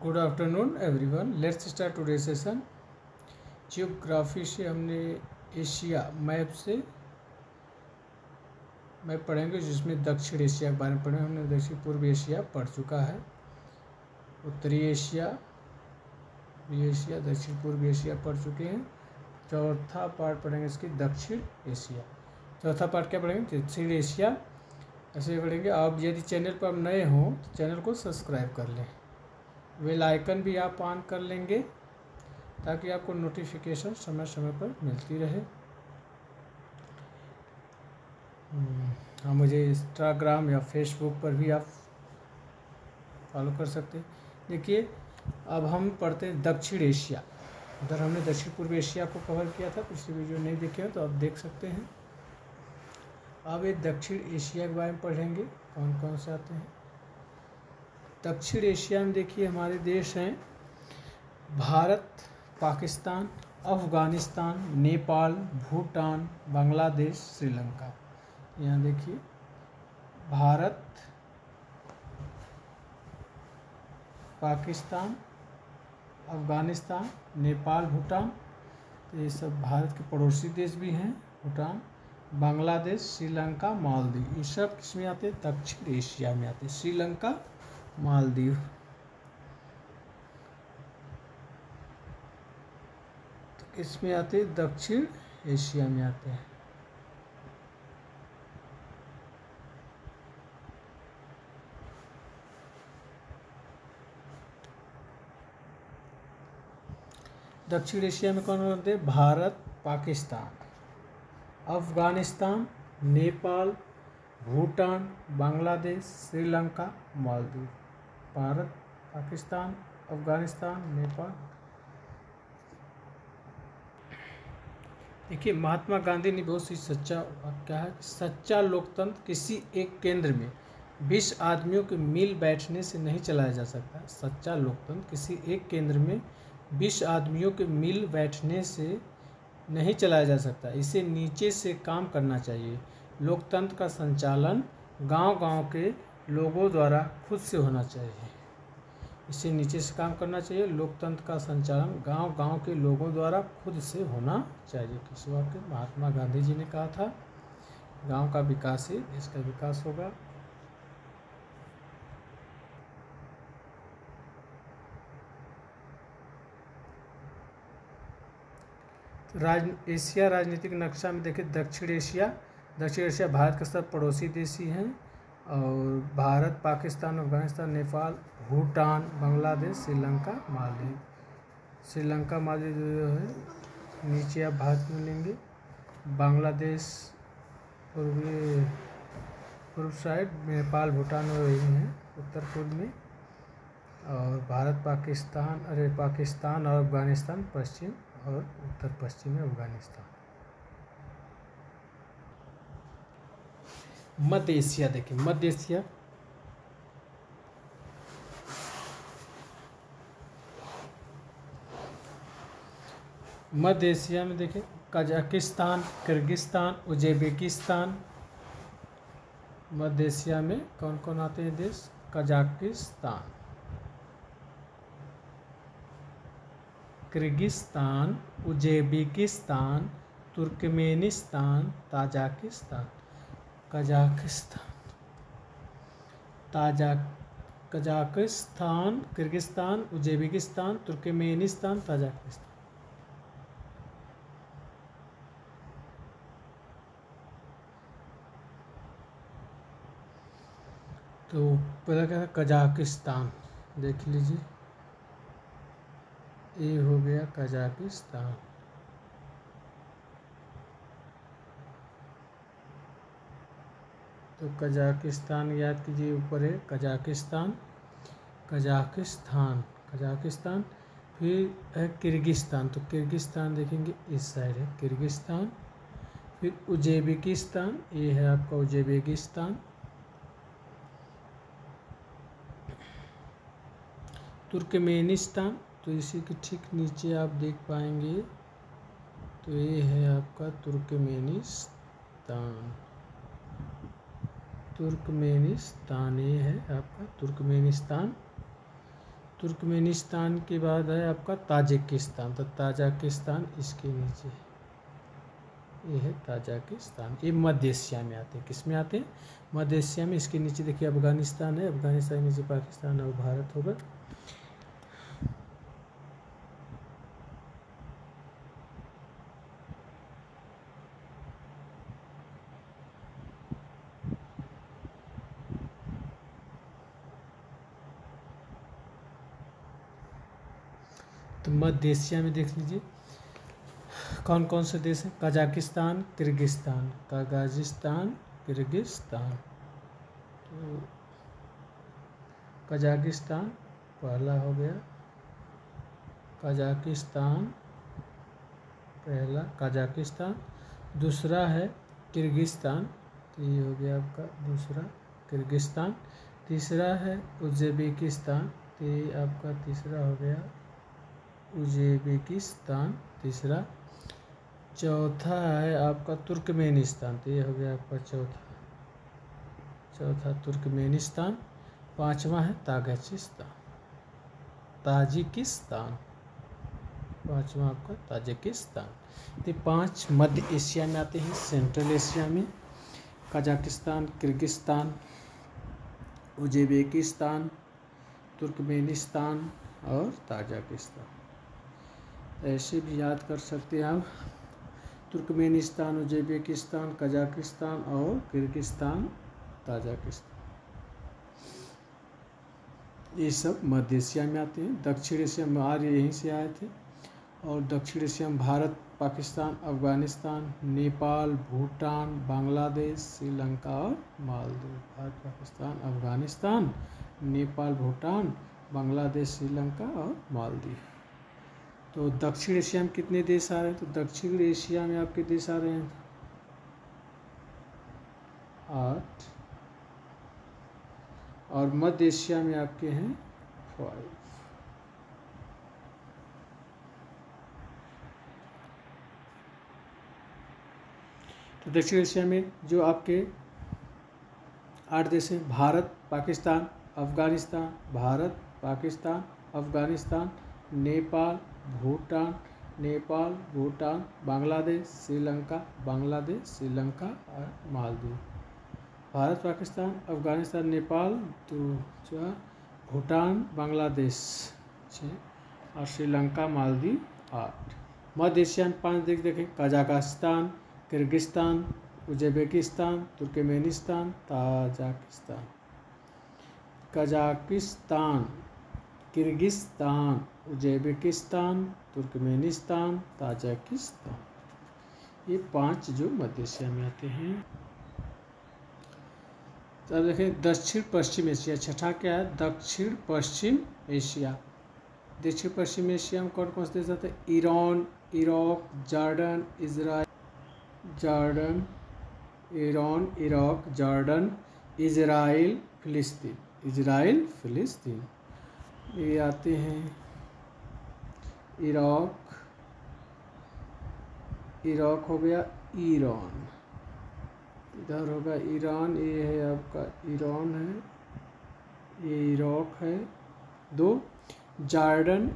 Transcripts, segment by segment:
Good afternoon everyone. Let's start today session. Geography से हमने Asia map पढ़ेंगे, जिसमें दक्षिण एशिया के बारे में पढ़ेंगे। हमने दक्षिण पूर्व एशिया पढ़ चुका है, उत्तरी एशिया, दक्षिण पूर्व एशिया पढ़ चुके हैं। चौथा पार्ट पढ़ेंगे इसकी दक्षिण एशिया। चौथा पार्ट क्या पढ़ेंगे? दक्षिण एशिया। ऐसे पढ़ेंगे। आप यदि चैनल पर आप नए हों तो चैनल को सब्सक्राइब कर लें, बेल आइकन भी आप ऑन कर लेंगे ताकि आपको नोटिफिकेशन समय समय पर मिलती रहे। हाँ, मुझे इंस्टाग्राम या फेसबुक पर भी आप फॉलो कर सकते हैं। देखिए, अब हम पढ़ते हैं दक्षिण एशिया। उधर हमने दक्षिण पूर्व एशिया को कवर किया था, पिछली वीडियो नहीं देखे हो तो आप देख सकते हैं। अब ये दक्षिण एशिया के बारे में पढ़ेंगे, कौन कौन से आते हैं। दक्षिण एशिया में देखिए हमारे देश हैं भारत, पाकिस्तान, अफ़गानिस्तान, नेपाल, भूटान, बांग्लादेश, श्रीलंका। यहाँ देखिए भारत, पाकिस्तान, अफ़गानिस्तान, नेपाल, भूटान, तो ये सब भारत के पड़ोसी देश भी हैं। भूटान, बांग्लादेश, श्रीलंका, मालदीव, ये सब किसमें आते हैं? दक्षिण एशिया में आते हैं। श्रीलंका, मालदीव। तो इसमें आते हैं, दक्षिण एशिया में आते हैं। दक्षिण एशिया में कौन कौन आते हैं? भारत, पाकिस्तान, अफ़गानिस्तान, नेपाल, भूटान, बांग्लादेश, श्रीलंका, मालदीव। भारत, पाकिस्तान, अफ़गानिस्तान, नेपाल। देखिए, महात्मा गांधी ने बहुत सी सच्चा क्या है, सच्चा लोकतंत्र किसी एक केंद्र में 20 आदमियों के मिल बैठने से नहीं चलाया जा सकता। सच्चा लोकतंत्र किसी एक केंद्र में 20 आदमियों के मिल बैठने से नहीं चलाया जा सकता। इसे नीचे से काम करना चाहिए। लोकतंत्र का संचालन गांव-गांव के लोगों द्वारा खुद से होना चाहिए। इसे नीचे से काम करना चाहिए। लोकतंत्र का संचालन गांव-गांव के लोगों द्वारा खुद से होना चाहिए। किस वाक्य? महात्मा गांधी जी ने कहा था, गांव का विकास ही देश का विकास होगा। एशिया राजनीतिक नक्शा में देखिए, दक्षिण एशिया भारत के सब पड़ोसी देश ही हैं, और भारत, पाकिस्तान, अफगानिस्तान, नेपाल, भूटान, बांग्लादेश, श्रीलंका, मालदीव। श्रीलंका, मालदीव जो है नीचे आप भारत में लेंगे। बांग्लादेश पूर्व साइड, नेपाल, भूटान वही हैं उत्तर पूर्व में, और भारत, पाकिस्तान और अफगानिस्तान पश्चिम और उत्तर पश्चिम में अफगानिस्तान। मध्य एशिया देखिए, मध्य एशिया में देखिए कजाकिस्तान, किर्गिस्तान, उज्बेकिस्तान। मध्य एशिया में कौन कौन आते हैं देश? Kazakhstan, Kyrgyzstan, Uzbekistan, Turkmenistan, Tajikistan. Kazakhstan, Kyrgyzstan, Uzbekistan, Turkmenistan, Tajikistan. तो पहला क्या है? कजाकिस्तान देख लीजिए, ये हो गया कजाकिस्तान। तो कजाकिस्तान याद कीजिए, ऊपर है कजाकिस्तान, फिर है किर्गिस्तान। तो किर्गिस्तान देखेंगे इस साइड है किर्गिस्तान। फिर उज्बेकिस्तान, ये है आपका उज्बेकिस्तान। तुर्कमेनिस्तान, तो इसी के ठीक नीचे आप देख पाएंगे, तो ये है आपका तुर्कमेनिस्तान। ये है आपका तुर्कमेनिस्तान। तुर्कमेनिस्तान के बाद है आपका ताजिकिस्तान। तो ताजिकिस्तान इसके नीचे, ये है ताजिकिस्तान। ये मध्य एशिया में आते हैं। किस में आते हैं? मध्य एशिया में। इसके नीचे देखिए अफगानिस्तान है, अफगानिस्तान के नीचे पाकिस्तान और भारत होगा। तो मध्य एशिया में देख लीजिए कौन कौन से देश हैं। Kazakhstan, Kyrgyzstan, Kazakhstan, Kyrgyzstan. तो कजाकिस्तान पहला हो गया, कजाकिस्तान पहला कजाकिस्तान। दूसरा है किर्गिस्तान, तो ये हो गया आपका दूसरा किर्गिस्तान। तीसरा है उज़्बेकिस्तान, तो ये आपका तीसरा हो गया उज़्बेकिस्तान तीसरा। चौथा है आपका तुर्कमेनिस्तान, तो ये हो गया आपका चौथा तुर्कमेनिस्तान। पांचवा है ताजिकिस्तान, पांचवा आपका ताजिकिस्तान। तो 5 मध्य एशिया में आते हैं। सेंट्रल एशिया में कजाकिस्तान, किर्गिस्तान, उज़्बेकिस्तान, तुर्कमेनिस्तान और ताजिकिस्तान। ऐसे भी याद कर सकते हैं आप, तुर्कमेनिस्तान, उज़्बेकिस्तान, कजाकिस्तान और किर्गिस्तान, ताजिकिस्तान। ये सब मध्य एशिया में आते हैं। दक्षिण एशिया में आर्य यहीं से आए थे। और दक्षिण एशिया में भारत, पाकिस्तान, अफगानिस्तान, नेपाल, भूटान, बांग्लादेश, श्रीलंका और मालदीव। भारत, पाकिस्तान, अफगानिस्तान, नेपाल, भूटान, बांग्लादेश, श्रीलंका और मालदीव। तो दक्षिण एशिया में कितने देश आ रहे हैं? तो दक्षिण एशिया में आपके देश आ रहे हैं 8 और मध्य एशिया में आपके हैं 5। तो दक्षिण एशिया में जो आपके 8 देश हैं, भारत, पाकिस्तान, अफगानिस्तान, भारत, पाकिस्तान, अफगानिस्तान, नेपाल, भूटान, बांग्लादेश, श्रीलंका, और मालदीव। भारत, पाकिस्तान, अफगानिस्तान, नेपाल, भूटान, बांग्लादेश 6 और श्रीलंका, मालदीव 8। मध्य एशिया में 5 देश देखें, Kazakhstan, Kyrgyzstan, Uzbekistan, Turkmenistan, Tajikistan. Kazakhstan, Kyrgyzstan, Uzbekistan, Turkmenistan, Tajikistan. ये 5 जो मध्य एशिया में आते हैं। तो अब देखें दक्षिण पश्चिम एशिया। छठा क्या है? दक्षिण पश्चिम एशिया। दक्षिण पश्चिम एशिया में कौन कौन से देश आते हैं? ईरान, इराक, जॉर्डन, इजराइल, फिलिस्तीन। ये आते हैं इराक हो गया, ईरान इधर होगा ईरान, ये है आपका ईरान है, ये इराक है। 2 जॉर्डन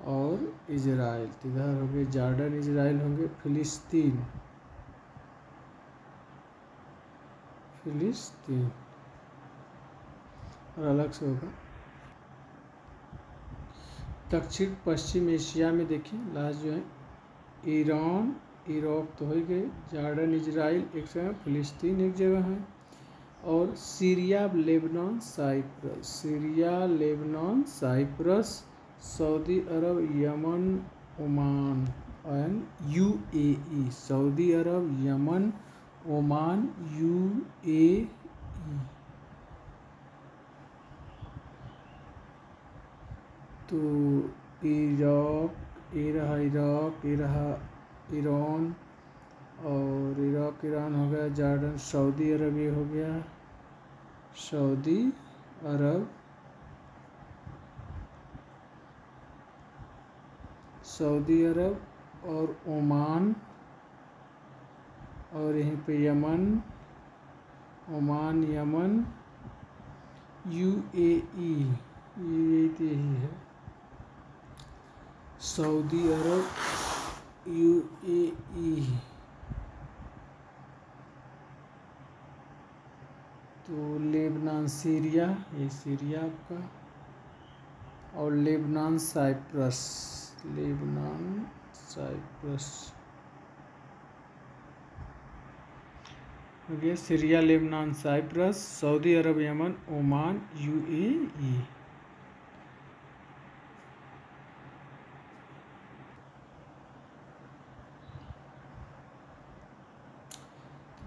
और इजराइल, इधर होंगे जॉर्डन, इजराइल होंगे। फिलिस्तीन और अलग से होगा। दक्षिण पश्चिम एशिया में देखिए लास्ट जो है ईरान, इराक तो हो गए, जॉर्डन, इजराइल एक जगह, फिलिस्तीन एक जगह है, और Syria, Lebanon, Cyprus, Saudi Arab, Yemen, Oman and UAE. Saudi Arab, Yemen, Oman, UAE. तो इराक, ये रहा ईरान, और ईरान हो गया, जॉर्डन, सऊदी अरब ये हो गया, सऊदी अरब और ओमान, और यहीं पे यमन, UAE, ये तो यही है, सऊदी अरब, UAE। तो लेबनान, सीरिया, ये सीरिया आपका, और लेबनान साइप्रस, लेबनान साइप्रस हो गया। Syria, Lebanon, Cyprus, Saudi Arab, Yemen, Oman, UAE।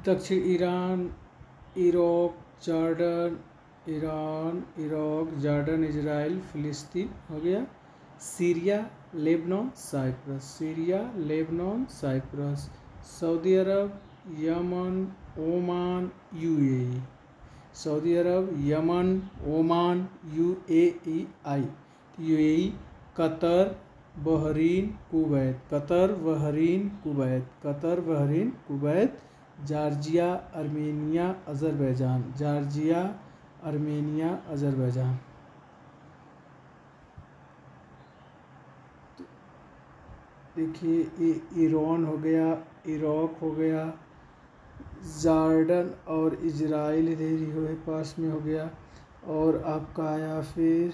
दक्षिण Iran, Iraq, Jordan, Iran, Iraq, Jordan, Israel, फिलिस्तीन हो गया। Syria, Lebanon, Cyprus, Syria, Lebanon, Cyprus, Saudi Arab, Yemen, Oman, UAE, Saudi Arab, Yemen, Oman, UAE, UAE, Qatar, Bahrain, Kuwait, Qatar, Bahrain, Kuwait, Qatar, Bahrain, Kuwait, Georgia, Armenia, Azerbaijan, Georgia, Armenia, Azerbaijan. देखिए ये Iran हो गया, Iraq हो गया, Jordan और Israel इधर ही पास में हो गया, और आपका आया फिर